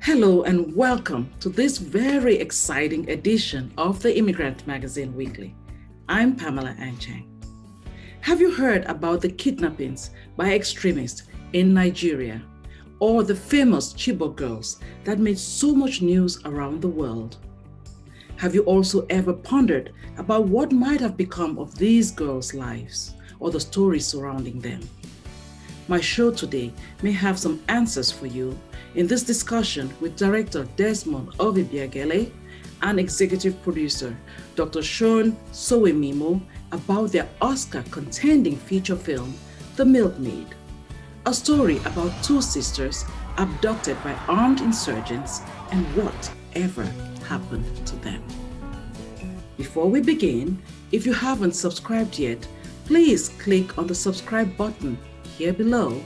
Hello and welcome to this very exciting edition of the Immigrant Magazine Weekly. I'm Pamela Anchang. Have you heard about the kidnappings by extremists in Nigeria or the famous Chibok girls that made so much news around the world? Have you also ever pondered about what might have become of these girls' lives or the stories surrounding them? My show today may have some answers for you in this discussion with director Desmond Ovbiagele and executive producer Dr. Seun Sowemimo about their Oscar-contending feature film, The Milkmaid, a story about two sisters abducted by armed insurgents and whatever happened to them. Before we begin, if you haven't subscribed yet, please click on the subscribe button here below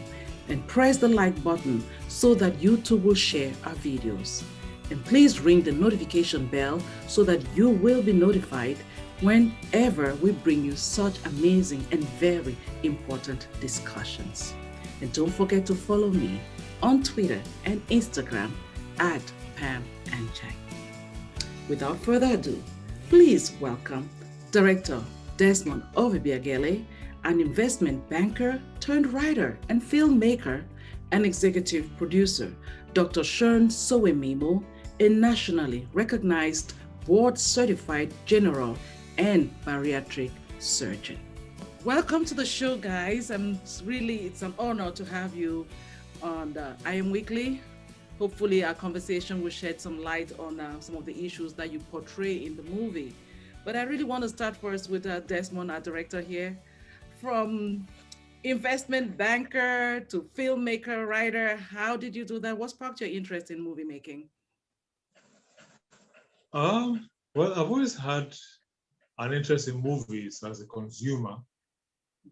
and press the like button so that YouTube will share our videos. And please ring the notification bell so that you will be notified whenever we bring you such amazing and very important discussions. And don't forget to follow me on Twitter and Instagram at Pam and Jack. Without further ado, please welcome Director Desmond Ovbiagele, an investment banker turned writer and filmmaker, and executive producer, Dr. Seun Sowemimo, a nationally recognized board-certified general and bariatric surgeon. Welcome to the show, guys. It's an honor to have you on the I Am Weekly. Hopefully our conversation will shed some light on some of the issues that you portray in the movie. But I really want to start first with Desmond, our director here. From investment banker to filmmaker, writer, how did you do that? What sparked your interest in movie making? Well, I've always had an interest in movies as a consumer.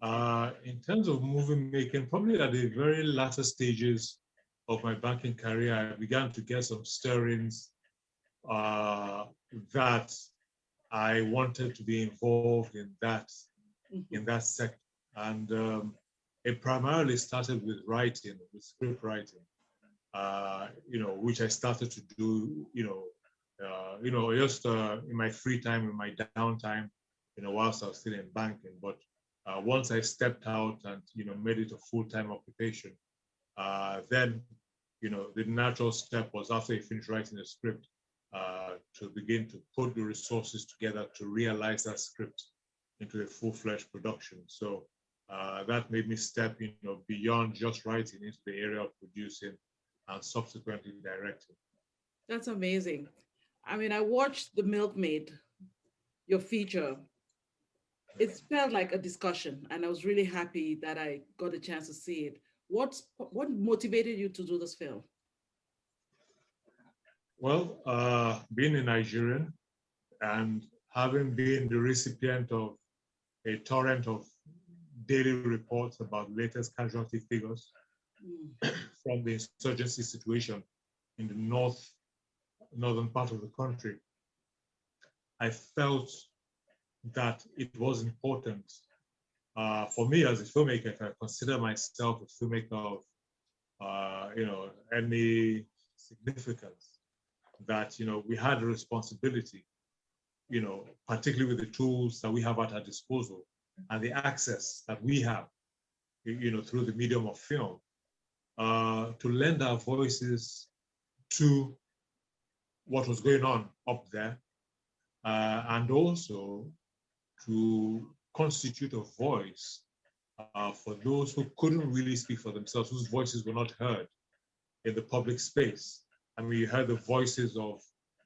In terms of movie making, probably at the very latter stages of my banking career, I began to get some stirrings that I wanted to be involved in that sector. And it primarily started with writing, with script writing, which I started to do, just in my free time, in my downtime, whilst I was still in banking. But once I stepped out and, made it a full-time occupation, then, the natural step was after I finished writing the script, to begin to put the resources together to realize that script into a full-fledged production. So that made me step, beyond just writing into the area of producing and subsequently directing. That's amazing. I mean, I watched The Milkmaid, your feature. It felt like a discussion, and I was really happy that I got a chance to see it. What motivated you to do this film? Well, being a Nigerian and having been the recipient of a torrent of daily reports about latest casualty figures from the insurgency situation in the northern part of the country, I felt that it was important for me as a filmmaker. If I consider myself a filmmaker of any significance, that we had a responsibility, particularly with the tools that we have at our disposal and the access that we have, through the medium of film, to lend our voices to what was going on up there, and also to constitute a voice for those who couldn't really speak for themselves, whose voices were not heard in the public space. I mean, you heard the voices of,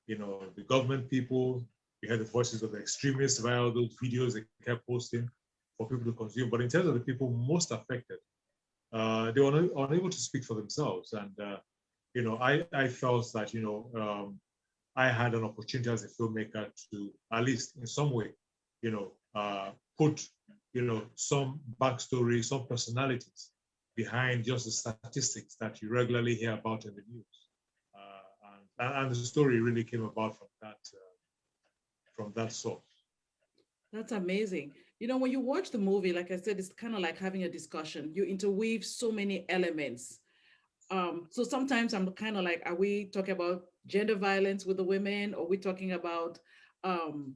the government people, you heard the voices of the extremists via all those videos they kept posting for people to consume. But in terms of the people most affected, they were unable to speak for themselves. And, I felt that, I had an opportunity as a filmmaker to, at least in some way, put, some backstory, some personalities behind just the statistics that you regularly hear about in the news. And the story really came about from that source. That's amazing. When you watch the movie, like I said, it's kind of like having a discussion. You interweave so many elements. So sometimes I'm kind of like, are we talking about gender violence with the women, or are we talking about um,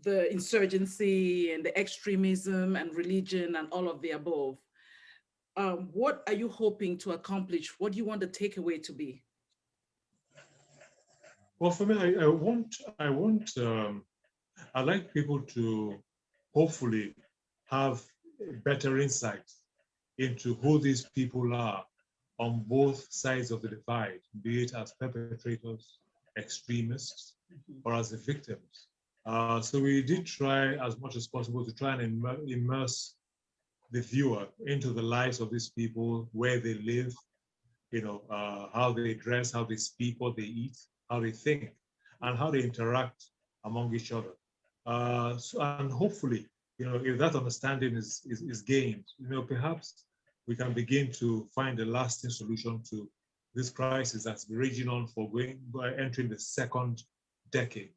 the insurgency and the extremism and religion and all of the above? What are you hoping to accomplish? What do you want the takeaway to be? Well, for me, I like people to hopefully have better insight into who these people are on both sides of the divide, be it as perpetrators, extremists, or as the victims. So we did try as much as possible to try and immerse the viewer into the lives of these people, where they live, how they dress, how they speak, what they eat, how they think, and how they interact among each other. And hopefully, if that understanding is gained, perhaps we can begin to find a lasting solution to this crisis that's been raging on for entering the second decade.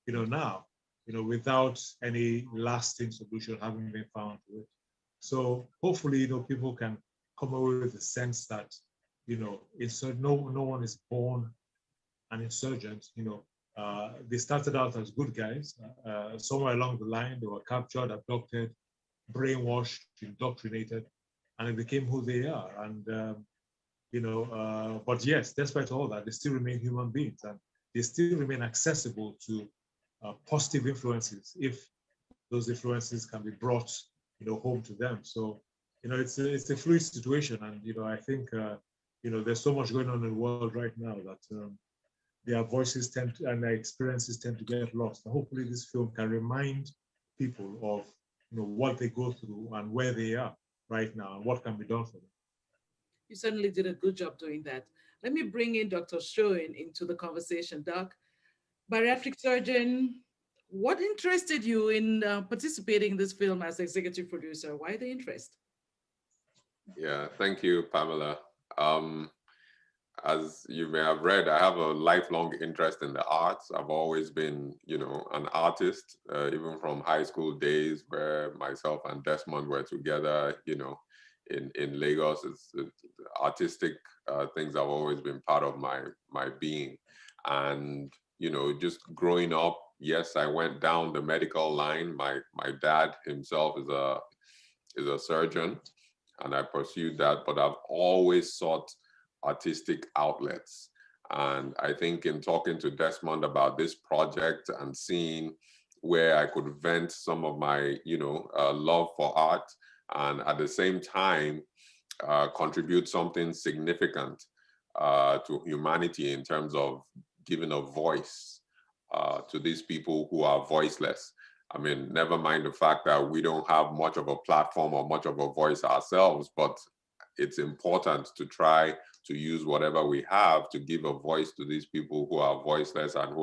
Now, without any lasting solution having been found to it. So hopefully, people can come away with the sense that, no one is born an insurgent. They started out as good guys. Somewhere along the line, they were captured, abducted, brainwashed, indoctrinated, and they became who they are. And but yes, despite all that, they still remain human beings, and they still remain accessible to positive influences if those influences can be brought, home to them. So, it's a fluid situation, and I think there's so much going on in the world right now that their voices and their experiences tend to get lost. And hopefully, this film can remind people of what they go through and where they are right now and what can be done for them. You certainly did a good job doing that. Let me bring in Dr. Seun into the conversation. Doc, bariatric surgeon, what interested you in participating in this film as executive producer? Why the interest? Yeah, thank you, Pamela. Um, as you may have read, I have a lifelong interest in the arts. I've always been, an artist, even from high school days where myself and Desmond were together, in Lagos. It's artistic things have always been part of my being. And, just growing up, yes, I went down the medical line. My dad himself is a surgeon, and I pursued that, but I've always sought artistic outlets. And I think in talking to Desmond about this project and seeing where I could vent some of my, love for art, and at the same time contribute something significant to humanity in terms of giving a voice to these people who are voiceless. I mean, never mind the fact that we don't have much of a platform or much of a voice ourselves, but it's important to try to use whatever we have to give a voice to these people who are voiceless and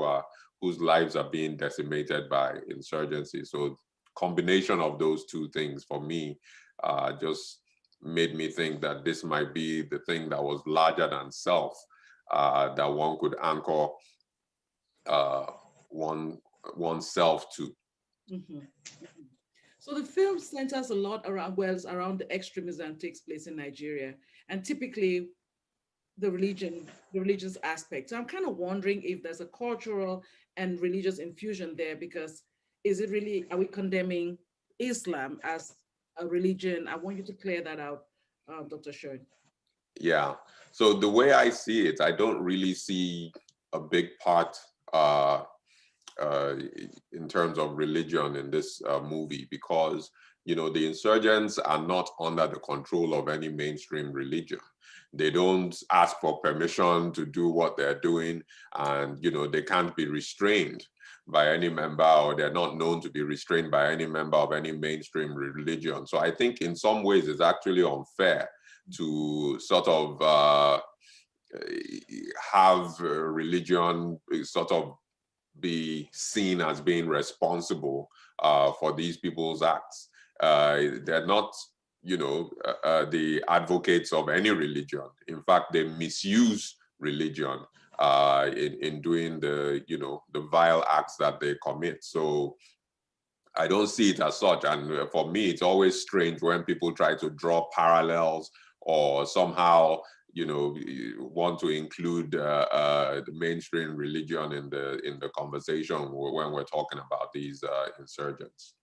whose lives are being decimated by insurgency. So combination of those two things for me just made me think that this might be the thing that was larger than self, that one could anchor uh, oneself to. Mhm. So the film centers a lot around, well, it's around the extremism that takes place in Nigeria, and typically the religious aspect. So I'm kind of wondering if there's a cultural and religious infusion there, because is it really, are we condemning Islam as a religion? I want you to clear that out, Dr. Sherd. Yeah. So the way I see it, I don't really see a big part uh, uh, in terms of religion in this movie, because the insurgents are not under the control of any mainstream religion. They don't ask for permission to do what they're doing, and they can't be restrained by any member, or they're not known to be restrained by any member of any mainstream religion. So I think in some ways it's actually unfair to sort of have religion sort of be seen as being responsible for these people's acts. They're not, the advocates of any religion. In fact, they misuse religion in doing the vile acts that they commit. So I don't see it as such. And for me, it's always strange when people try to draw parallels or somehow want to include the mainstream religion in the conversation when we're talking about these insurgents.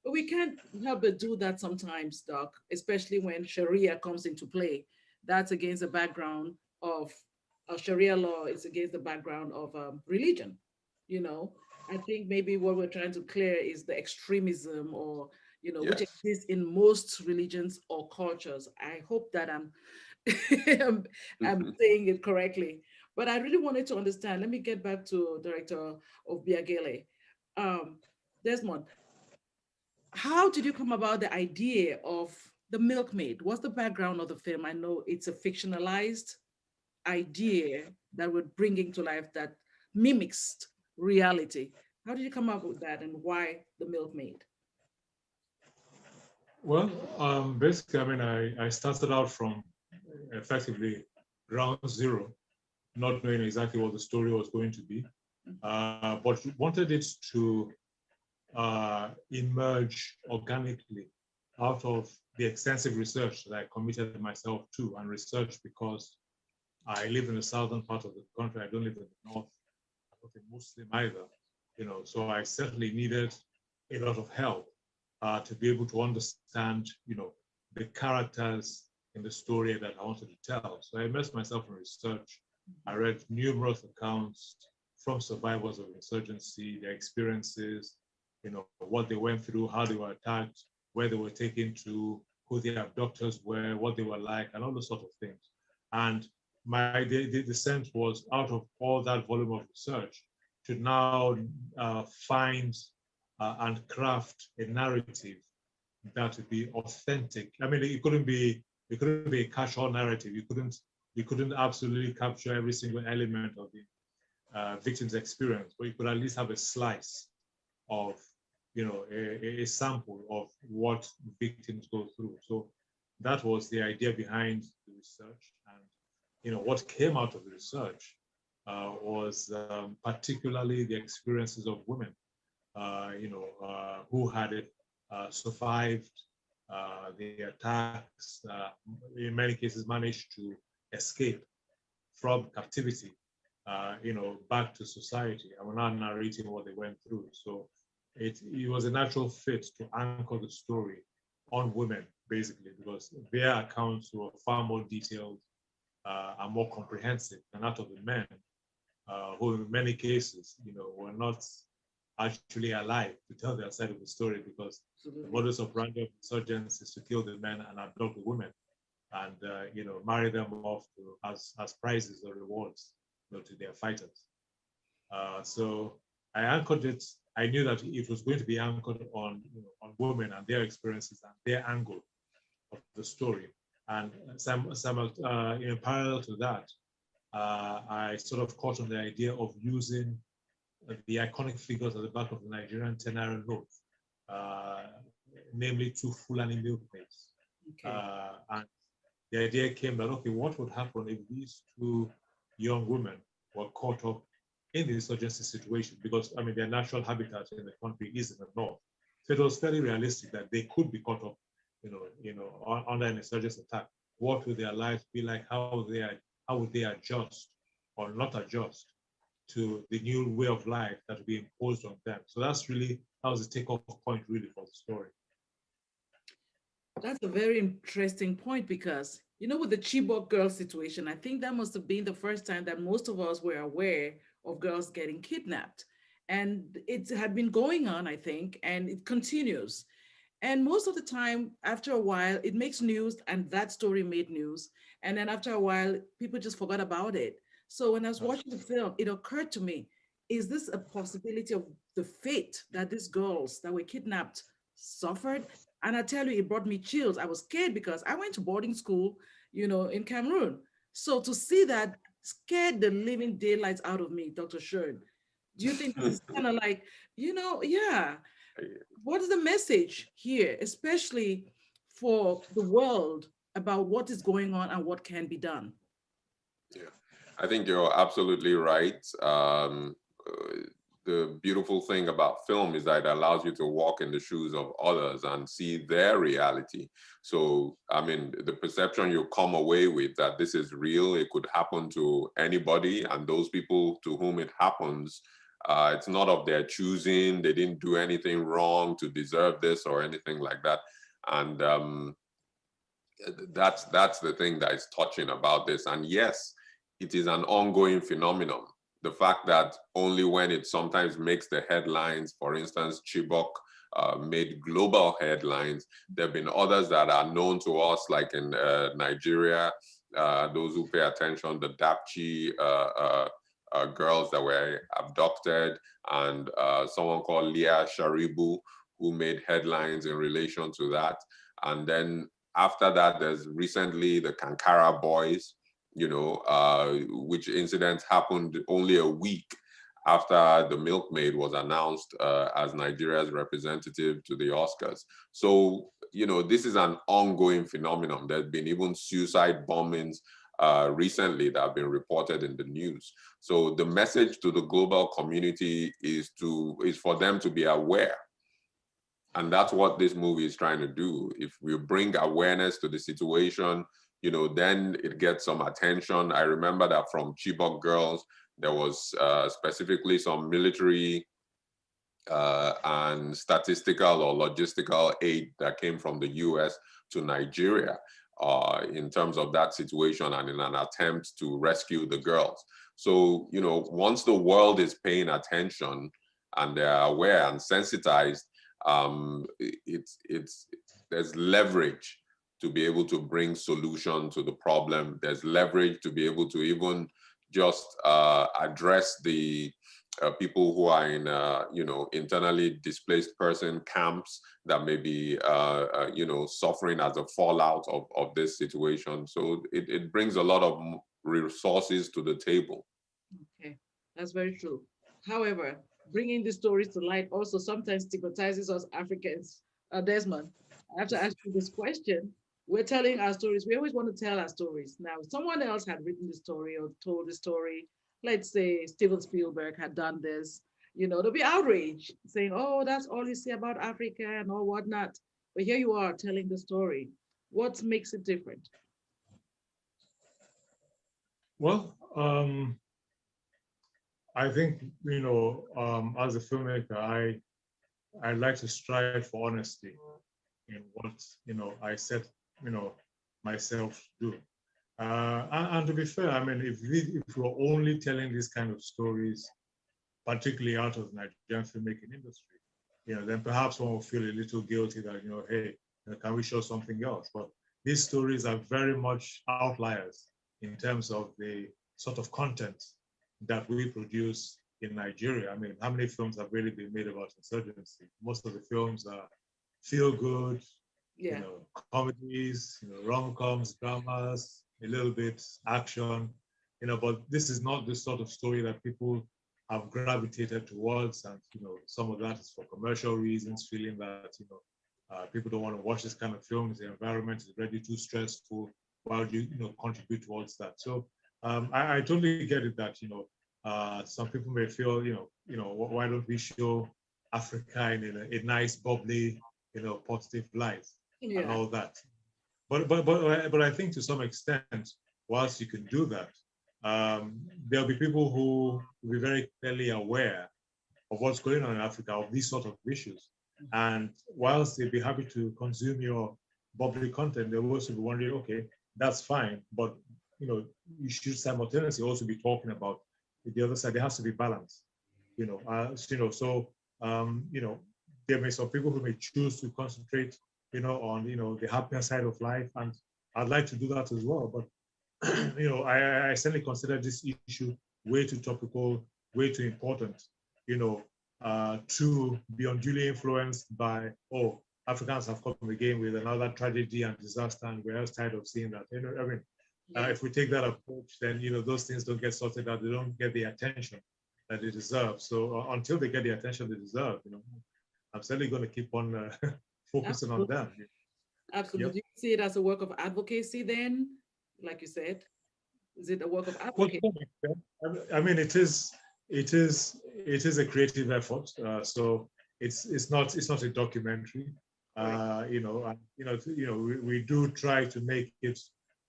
But we can't help but do that sometimes, Doc, especially when Sharia comes into play. That's against the background of Sharia law, it's against the background of religion. You know, I think maybe what we're trying to clear is the extremism or, which Yes. exists in most religions or cultures. I hope that I'm, I'm saying it correctly. But I really wanted to understand. Let me get back to Director Ovbiagele. Um, Desmond, how did you come about the idea of the Milkmaid? What's the background of the film? I know it's a fictionalized idea that we're bringing to life that mimics reality. How did you come up with that, and why the Milkmaid? Well, basically, I mean, I started out from effectively ground zero, not knowing exactly what the story was going to be, but wanted it to emerge organically out of the extensive research that I committed myself to, and research because I live in the southern part of the country. I don't live in the north. I'm not a Muslim either, so I certainly needed a lot of help to be able to understand, the characters in the story that I wanted to tell. So I immersed myself in research. I read numerous accounts from survivors of insurgency, their experiences, what they went through, how they were attacked, where they were taken to, who their abductors were, what they were like, and all those sort of things. And the sense was, out of all that volume of research, to now find and craft a narrative that would be authentic. I mean, it couldn't be a casual narrative. You couldn't absolutely capture every single element of the victim's experience, but you could at least have a slice of, a sample of what victims go through. So that was the idea behind the research. And, what came out of the research was particularly the experiences of women, who had survived the attacks, in many cases managed to escape from captivity, back to society. And we're not narrating what they went through. So it was a natural fit to anchor the story on women, basically, because their accounts were far more detailed and more comprehensive than that of the men, who in many cases, were not actually alive to tell their side of the story, because the modus operandi of insurgents is to kill the men and abduct the women, and marry them off to, as prizes or rewards, to their fighters. So I anchored it. I knew that it was going to be anchored on women and their experiences and their angle of the story. And in parallel to that, I sort of caught on the idea of using the iconic figures at the back of the Nigerian 10 naira note, namely two Fulani milkmaids. Okay. And the idea came that, okay, what would happen if these two young women were caught up in the insurgency situation? Because, I mean, their natural habitat in the country is in the north. So it was very realistic that they could be caught up, under an insurgency attack. What would their lives be like? How would they adjust or not adjust to the new way of life that would be imposed on them? So that was the takeoff point really for the story. That's a very interesting point because, with the Chibok girl situation, I think that must have been the first time that most of us were aware of girls getting kidnapped. And it had been going on, I think, and it continues. And most of the time, after a while, it makes news, and that story made news. And then after a while, people just forgot about it. So when I was watching the film, it occurred to me, is this a possibility of the fate that these girls that were kidnapped suffered? And I tell you, it brought me chills. I was scared because I went to boarding school, in Cameroon. So to see that scared the living daylights out of me, Dr. Seun. Do you think this is kind of like, yeah, what is the message here, especially for the world about what is going on and what can be done? Yeah, I think you're absolutely right. the beautiful thing about film is that it allows you to walk in the shoes of others and see their reality. So, I mean, the perception you come away with that this is real, it could happen to anybody, and those people to whom it happens, it's not of their choosing. They didn't do anything wrong to deserve this or anything like that. And that's the thing that is touching about this. And yes, it is an ongoing phenomenon. The fact that only when it sometimes makes the headlines, for instance, Chibok made global headlines. There have been others that are known to us, like in Nigeria, those who pay attention, the Dapchi girls that were abducted, and someone called Leah Sharibu, who made headlines in relation to that. And then after that, there's recently the Kankara boys, which incident happened only a week after the Milkmaid was announced as Nigeria's representative to the Oscars. So, this is an ongoing phenomenon. There's been even suicide bombings recently that have been reported in the news. So the message to the global community is for them to be aware. And that's what this movie is trying to do. If we bring awareness to the situation, then it gets some attention. I remember that from Chibok girls, there was specifically some military and statistical or logistical aid that came from the US to Nigeria in terms of that situation and in an attempt to rescue the girls. So, once the world is paying attention and they're aware and sensitized, there's leverage to be able to bring solution to the problem. There's leverage to be able to even just address the people who are in, internally displaced person camps that may be, suffering as a fallout of this situation. So it brings a lot of resources to the table. Okay, that's very true. However, bringing these stories to light also sometimes stigmatizes us Africans. Desmond, I have to ask you this question. We're telling our stories. We always want to tell our stories. Now, if someone else had written the story or told the story, let's say Steven Spielberg had done this, there'll be outrage saying, oh, that's all you see about Africa and all whatnot. But here you are telling the story. What makes it different? Well, I think, as a filmmaker, I like to strive for honesty in what, I set, myself to do. And to be fair, I mean, if we're only telling these kind of stories, particularly out of the Nigerian filmmaking industry, then perhaps one will feel a little guilty that, hey, can we show something else? But these stories are very much outliers in terms of the sort of content that we produce in Nigeria. I mean, how many films have really been made about insurgency? Most of the films are feel good, comedies, rom-coms, dramas, a little bit action, but this is not the sort of story that people have gravitated towards. And, some of that is for commercial reasons, feeling that, people don't want to watch this kind of films. The environment is already too stressful. Why do you, contribute towards that? So I totally get it that, some people may feel, why don't we show Africa in a nice, bubbly, positive light and all that. But I think to some extent, whilst you can do that, there'll be people who will be very clearly aware of what's going on in Africa, of these sort of issues. And whilst they'd be happy to consume your bubbly content, they'll also be wondering, okay, that's fine, but you should simultaneously also be talking about the other side. There has to be balance, so there may be some people who may choose to concentrate, on the happier side of life, and I'd like to do that as well. But I certainly consider this issue way too topical, way too important, to be unduly influenced by, oh, Africans have come again with another tragedy and disaster, and we're just tired of seeing that. I mean, if we take that approach, then those things don't get sorted out. They don't get the attention that they deserve. So until they get the attention they deserve, I'm certainly going to keep on focusing on them. Absolutely. Yep. You see it as a work of advocacy then, like you said? Is it a work of advocacy? Well, I mean, it is it is a creative effort. So it's not a documentary. We do try to make it,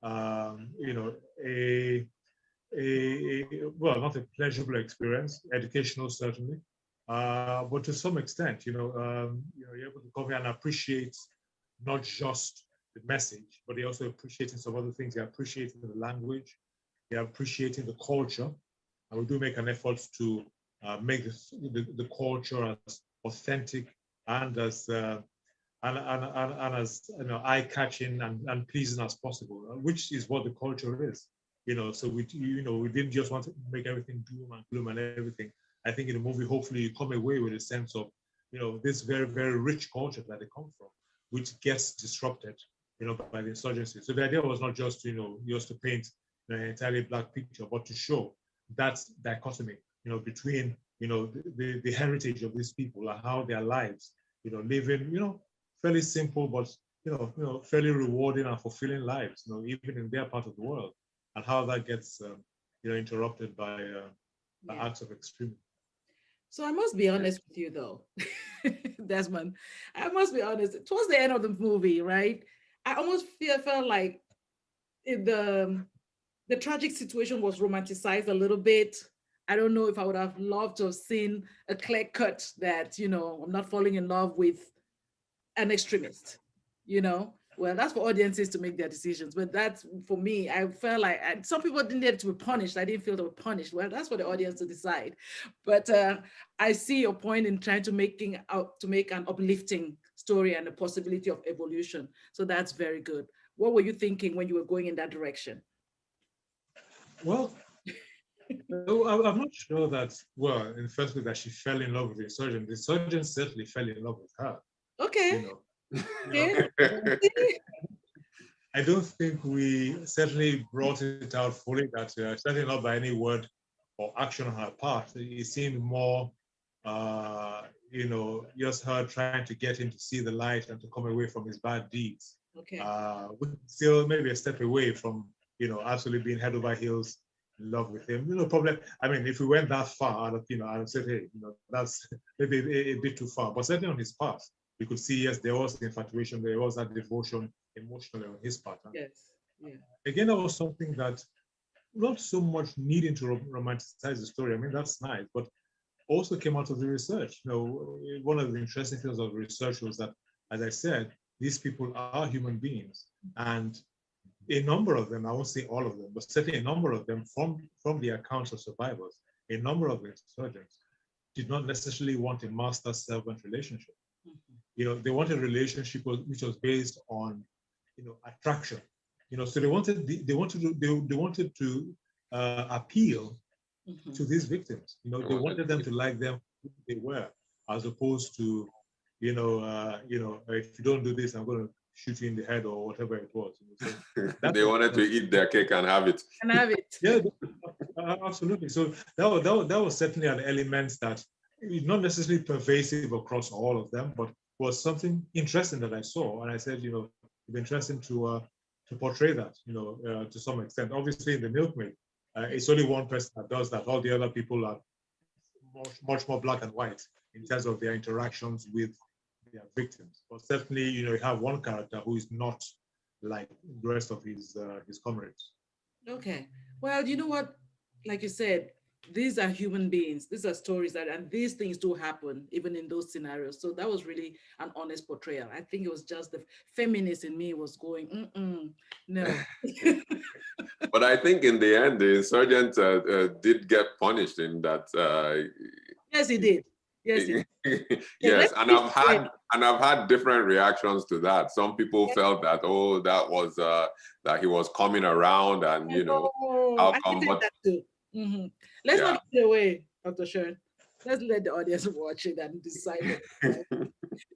a well, not a pleasurable experience, educational certainly, but to some extent, you're able to come here and appreciate not just the message, but you're also appreciating some other things. You're appreciating the language, you're appreciating the culture, and we do make an effort to make the culture as authentic and as and as eye-catching and pleasing as possible, which is what the culture is. So we didn't just want to make everything doom and gloom and everything. I think in the movie, hopefully, you come away with a sense of, this very, very rich culture that they come from, which gets disrupted, by the insurgency. So the idea was not just, just to paint an entirely black picture, but to show that dichotomy, between, the heritage of these people and how their lives, living, fairly simple, but, fairly rewarding and fulfilling lives, even in their part of the world, and how that gets, interrupted by acts of extremism. So I must be honest with you, though, Desmond. I must be honest. Towards the end of the movie, right? I almost felt like the tragic situation was romanticized a little bit. I don't know if I would have loved to have seen a clear cut that, I'm not falling in love with an extremist, Well, that's for audiences to make their decisions. But that's for me, I felt like some people didn't need to be punished. I didn't feel they were punished. Well, that's for the audience to decide. But I see your point in trying to make an uplifting story and the possibility of evolution. So that's very good. What were you thinking when you were going in that direction? Well, I'm not sure that, well, in the first place, that she fell in love with the insurgent. The insurgent certainly fell in love with her. Okay. I don't think we certainly brought it out fully, that certainly not by any word or action on her part. It seemed more, just her trying to get him to see the light and to come away from his bad deeds. Okay. Still maybe a step away from, absolutely being head over heels in love with him. Probably, I mean, if we went that far, I'd have said, hey, that's maybe a bit too far. But certainly on his part, you could see, yes, there was infatuation, there was that devotion emotionally on his part. Yes. Yeah. Again, that was something that not so much needing to romanticize the story. I mean, that's nice, but also came out of the research. One of the interesting things of the research was that, as I said, these people are human beings, and a number of them, I won't say all of them, but certainly a number of them from the accounts of survivors, a number of the insurgents did not necessarily want a master-servant relationship. Mm-hmm. They wanted a relationship which was based on, attraction. So they wanted to appeal mm-hmm. to these victims. They wanted them to like them who they were, as opposed to, if you don't do this, I'm going to shoot you in the head or whatever it was. So they wanted to eat their cake and have it. Yeah, absolutely. So that was certainly an element that is not necessarily pervasive across all of them, but was something interesting that I saw. And I said, it'd be interesting to portray that, to some extent. Obviously, in the Milkmaid, it's only one person that does that. All the other people are much more black and white in terms of their interactions with their victims. But certainly, you have one character who is not like the rest of his comrades. Okay. Well, you know what? Like you said, these are human beings. These are stories and these things do happen even in those scenarios. So that was really an honest portrayal. I think it was just the feminist in me was going, no. But I think in the end, the insurgent did get punished in that. Yes, he did. Yes, he did. Yes, and I've had different reactions to that. Some people felt that, that was that he was coming around, and how come? I that too. Mm-hmm. Let's not get away, Dr. Seun. Let's let the audience watch it and decide.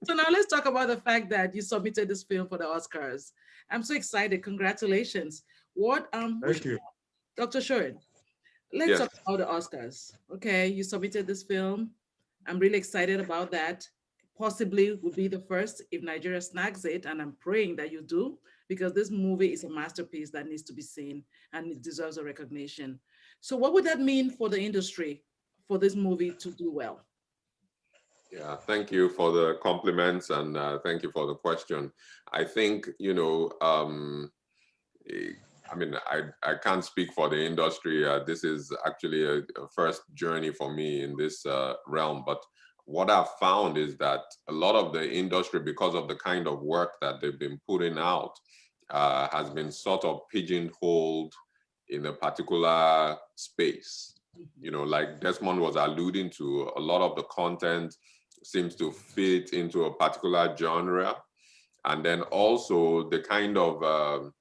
So now let's talk about the fact that you submitted this film for the Oscars. I'm so excited. Congratulations. Thank you. Dr. Seun, let's talk about the Oscars. Okay, you submitted this film. I'm really excited about that. Possibly will be the first if Nigeria snags it, and I'm praying that you do, because this movie is a masterpiece that needs to be seen and it deserves a recognition. So what would that mean for the industry, for this movie to do well? Yeah, thank you for the compliments and thank you for the question. I think, I mean, I can't speak for the industry. This is actually a first journey for me in this realm. But what I've found is that a lot of the industry, because of the kind of work that they've been putting out, has been sort of pigeonholed in a particular space. Like Desmond was alluding to, a lot of the content seems to fit into a particular genre. And then also the kind of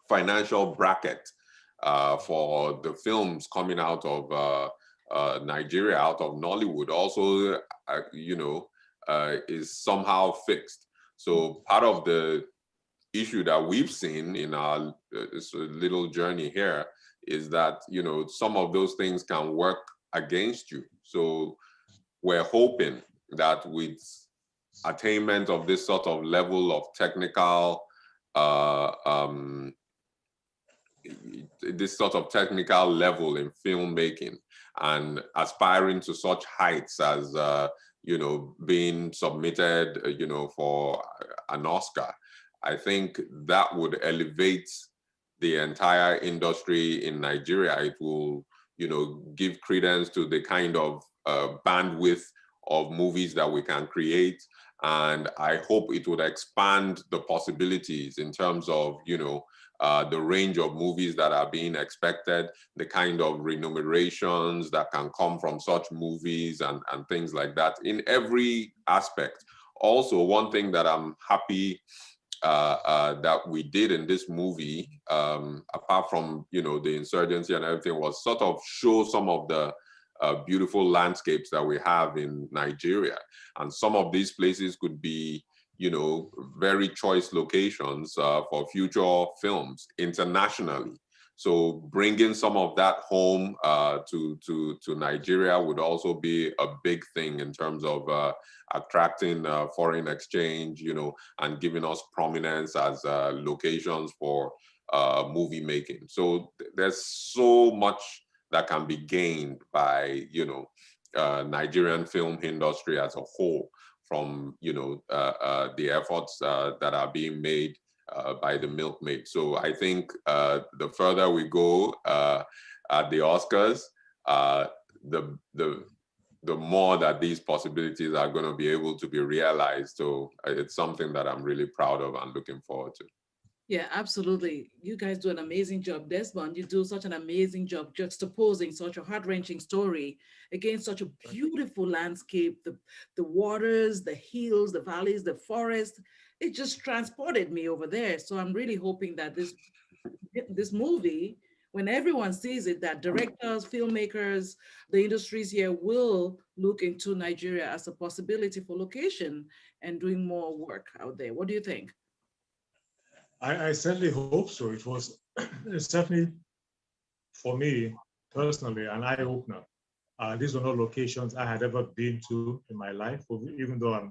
financial bracket for the films coming out of Nigeria, out of Nollywood, also, is somehow fixed. So part of the issue that we've seen in our little journey here is that, some of those things can work against you. So we're hoping that with attainment of this sort of level of technical this sort of technical level in filmmaking and aspiring to such heights as, being submitted, for an Oscar, I think that would elevate the entire industry in Nigeria. It will, give credence to the kind of bandwidth of movies that we can create. And I hope it would expand the possibilities in terms of, the range of movies that are being expected, the kind of remunerations that can come from such movies and things like that in every aspect. Also, one thing that I'm happy that we did in this movie, apart from, the insurgency and everything, was sort of show some of the beautiful landscapes that we have in Nigeria. And some of these places could be, very choice locations for future films internationally. So bringing some of that home to Nigeria would also be a big thing in terms of attracting foreign exchange, and giving us prominence as locations for movie making. So there's so much that can be gained by, Nigerian film industry as a whole from, the efforts that are being made by the Milkmaid. So I think the further we go at the Oscars, the more that these possibilities are going to be able to be realized. So it's something that I'm really proud of and looking forward to. Yeah, absolutely. You guys do an amazing job. Desmond, you do such an amazing job juxtaposing such a heart-wrenching story against such a beautiful landscape, the waters, the hills, the valleys, the forest. It just transported me over there. So I'm really hoping that this movie, when everyone sees it, that directors, filmmakers, the industries here will look into Nigeria as a possibility for location and doing more work out there. What do you think? I certainly hope so. It was certainly, for me personally, an eye-opener. These were not locations I had ever been to in my life, even though I'm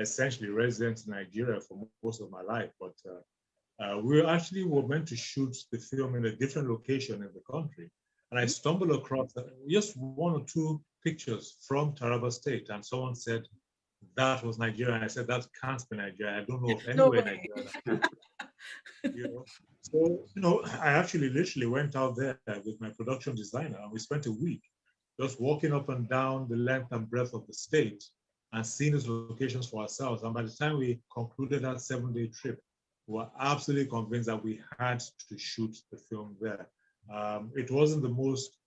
essentially resident in Nigeria for most of my life. But we actually were meant to shoot the film in a different location in the country. And I stumbled across just one or two pictures from Taraba State, and someone said that was Nigeria. And I said, that can't be Nigeria. I don't know of anywhere in Nigeria. So, I actually literally went out there with my production designer, and we spent a week just walking up and down the length and breadth of the state and seeing these locations for ourselves. And by the time we concluded that 7-day trip, we were absolutely convinced that we had to shoot the film there. It wasn't the most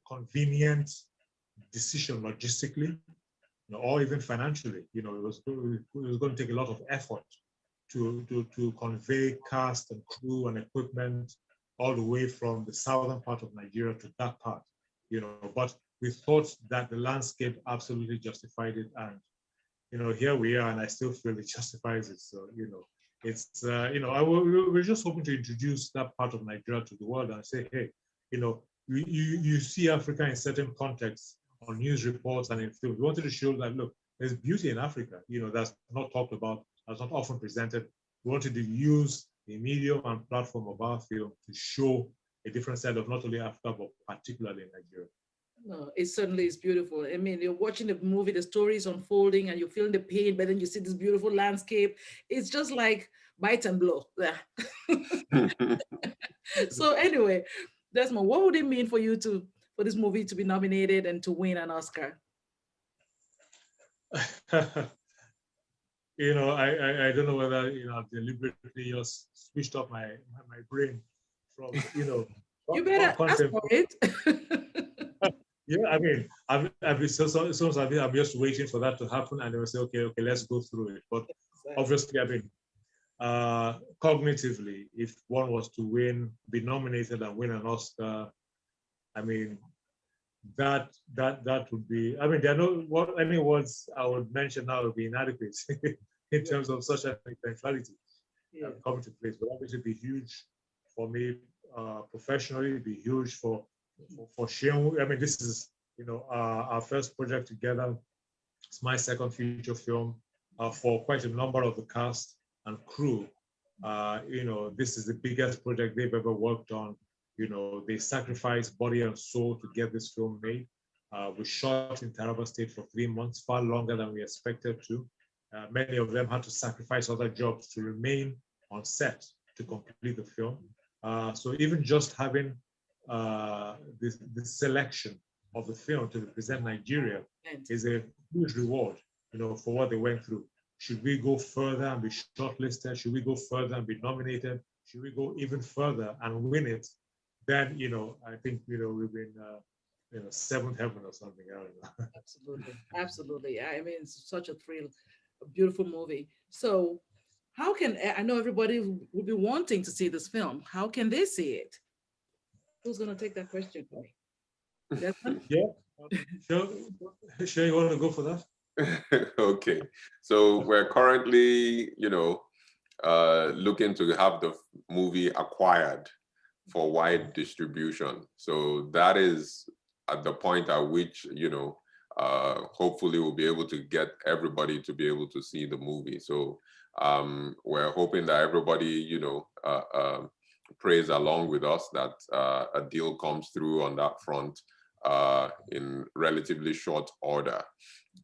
convenient decision logistically, or even financially. It was going to take a lot of effort to convey cast and crew and equipment all the way from the southern part of Nigeria to that part, but we thought that the landscape absolutely justified it. And, here we are, and I still feel it justifies it. So, it's, we're just hoping to introduce that part of Nigeria to the world and say, hey, you see Africa in certain contexts on news reports and in film. We wanted to show that, look, there's beauty in Africa, that's not talked about, that's not often presented. We wanted to use the medium and platform of our film to show a different side of not only Africa, but particularly Nigeria. No, it certainly is beautiful. I mean, you're watching the movie, the story is unfolding, and you're feeling the pain, but then you see this beautiful landscape. It's just like bite and blow. Yeah. So anyway, Desmond, what would it mean for you for this movie to be nominated and to win an Oscar? I don't know whether I've deliberately just switched off my brain from You better ask for it. Yeah, I mean, I've been I'm just waiting for that to happen, and they will say, okay, let's go through it. But obviously, I mean, cognitively, if one was to be nominated and win an Oscar, I mean, that would be. I mean, there are any words I would mention now would be inadequate in terms of such an eventuality coming to place. But obviously, be huge for me professionally. Be huge for Seun. I mean, this is our first project together. It's my second feature film for quite a number of the cast and crew. This is the biggest project they've ever worked on. They sacrificed body and soul to get this film made. We shot in Taraba State for 3 months, far longer than we expected to. Many of them had to sacrifice other jobs to remain on set to complete the film. So even just having the selection of the film to represent Nigeria is a huge reward, for what they went through. Should we go further and be shortlisted? Should we go further and be nominated? Should we go even further and win it? Then, I think, we've been, seventh heaven or something. I don't know. Absolutely. Absolutely. I mean, it's such a thrill, a beautiful movie. So I know everybody will be wanting to see this film. How can they see it? Who's going to take that question for me? Yeah. Sure, you want to go for that? Okay. So we're currently, looking to have the movie acquired for wide distribution. So that is at the point at which, hopefully we'll be able to get everybody to be able to see the movie. So we're hoping that everybody, prays along with us that a deal comes through on that front in relatively short order.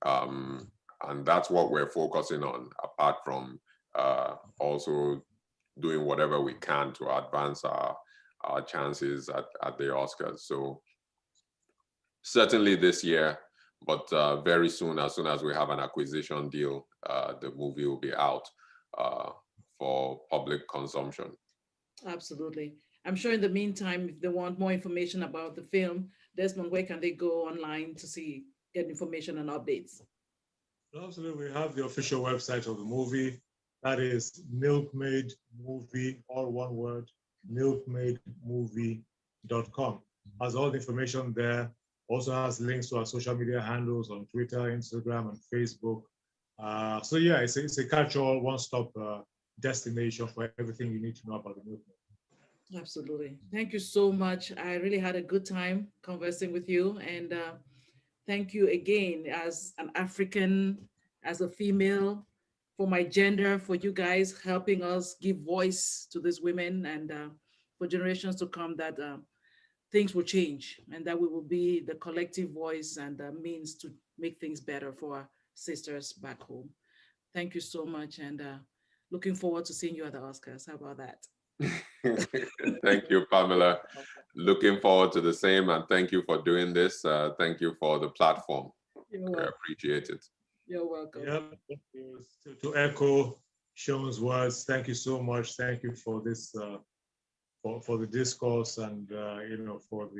And that's what we're focusing on, apart from also doing whatever we can to advance our chances at the Oscars. So certainly this year, but very soon as we have an acquisition deal, the movie will be out for public consumption. Absolutely. I'm sure in the meantime, if they want more information about the film, Desmond, where can they go online to get information and updates? Absolutely. We have the official website of the movie. That is Milkmaid Movie, all one word, milkmaidmovie.com. Has all the information there. Also has links to our social media handles on Twitter, Instagram, and Facebook. So yeah, it's a catch-all, one-stop destination for everything you need to know about the movement. Absolutely. Thank you so much. I really had a good time conversing with you. And thank you again as an African, as a female, for my gender, for you guys helping us give voice to these women, and for generations to come that things will change and that we will be the collective voice and means to make things better for our sisters back home. Thank you so much, and looking forward to seeing you at the Oscars. How about that? Thank you, Pamela. Looking forward to the same, and thank you for doing this. Thank you for the platform. We appreciate it. You're welcome. Yeah, thank you. To echo Seun's words, thank you so much. Thank you for this, for the discourse, and for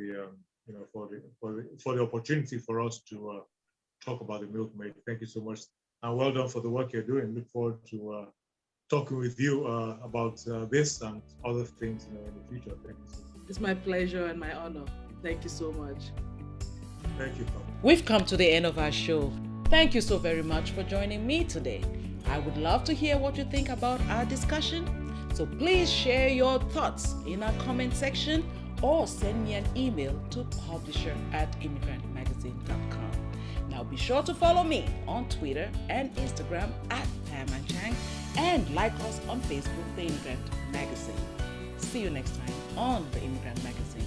the opportunity for us to talk about the Milkmaid. Thank you so much, and well done for the work you're doing. Look forward to talking with you about this and other things in the future. Thank you so much. It's my pleasure and my honor. Thank you so much. Thank you, Pam. We've come to the end of our show. Thank you so very much for joining me today. I would love to hear what you think about our discussion. So please share your thoughts in our comment section or send me an email to publisher@immigrantmagazine.com. Now be sure to follow me on Twitter and Instagram @PamandChang, and like us on Facebook, The Immigrant Magazine. See you next time on The Immigrant Magazine.